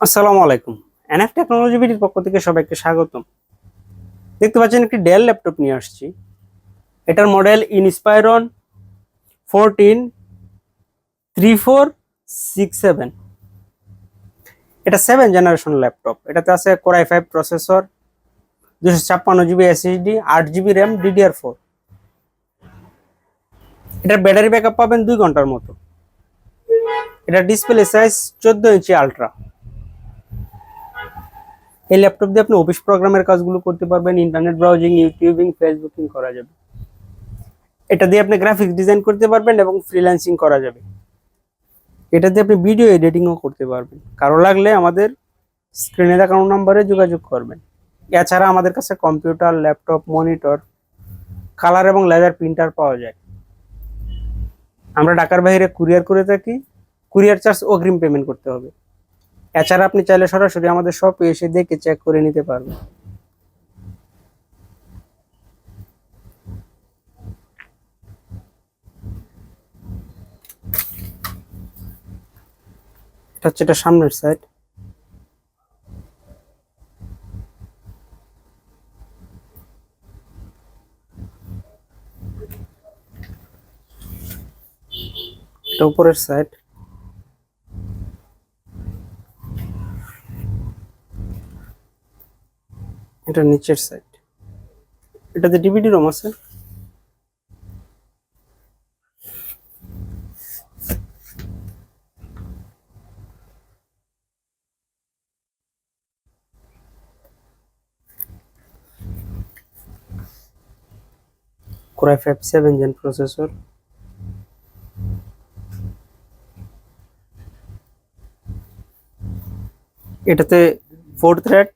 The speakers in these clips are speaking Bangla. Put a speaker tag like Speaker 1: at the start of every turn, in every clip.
Speaker 1: আসসালামু আলাইকুম। এনএফ টেকনোলজি বিডির পক্ষ থেকে সবাইকে স্বাগতম। দেখতে পাচ্ছেন একটি ডেল ল্যাপটপ নিয়ে আসছি। এটার মডেল ইনস্পায়রন 14 3467। এটা 7 জেনারেশন ল্যাপটপ। এটাতে আছে core i5 processor, 256 GB SSD, 8 GB RAM, DDR4। এটার ব্যাটারি ব্যাকআপ পাবেন 2 ঘন্টার মতো। এটা ডিসপ্লে সাইজ 14 ইঞ্চি আলট্রা। এই ল্যাপটপ দিয়ে আপনি অফিস প্রোগ্রামের কাজগুলো করতে পারবেন, ইন্টারনেট ব্রাউজিং, ইউটিউবিং, ফেসবুকিং করা যাবে। এটা দিয়ে আপনি গ্রাফিক্স ডিজাইন করতে পারবেন এবং ফ্রিল্যান্সিং করা যাবে। এটা দিয়ে আপনি ভিডিও এডিটিংও করতে পারবেন। কারো লাগলে আমাদের স্ক্রিনে দেখানো নম্বরে যোগাযোগ করবেন। এছাড়া আমাদের কাছে কম্পিউটার, ল্যাপটপ, মনিটর, কালার এবং লেজার প্রিন্টার পাওয়া যায়। আমরা ঢাকার বাইরে কুরিয়ার করে থাকি। কুরিয়ার চার্জ অগ্রিম পেমেন্ট করতে হবে। এছাড়া আপনি চাইলে সরাসরি আমাদের শপে এসে দেখে চেক করে নিতে পারবেন। এটা হচ্ছে এটা সামনের সাইড। এটা উপরের সাইড। এটা নিচের সাইড। এটাতে ডিভিডি রোম আছে। Core i5 7 gen processor. এটাতে 4 thread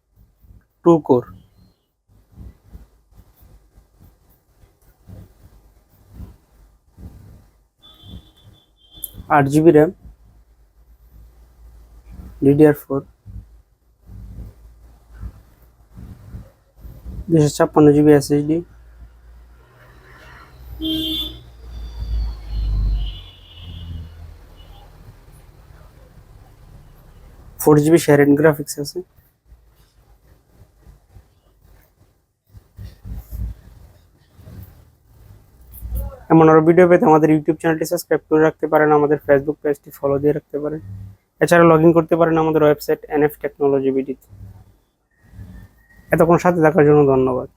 Speaker 1: 2 core, 8 GB RAM, DDR4, 256 GB SSD, 4 GB shared graphics আছে। এমন আরো ভিডিও পেতে আমাদের ইউটিউব চ্যানেলটি সাবস্ক্রাইব করে রাখতে পারেন, আমাদের ফেসবুক পেজটি ফলো দিয়ে রাখতে পারেন। এছাড়া লগ ইন করতে পারেন আমাদের ওয়েবসাইট এনএফ টেকনোলজি বিডি। এতক্ষণ সাথে থাকার জন্য ধন্যবাদ।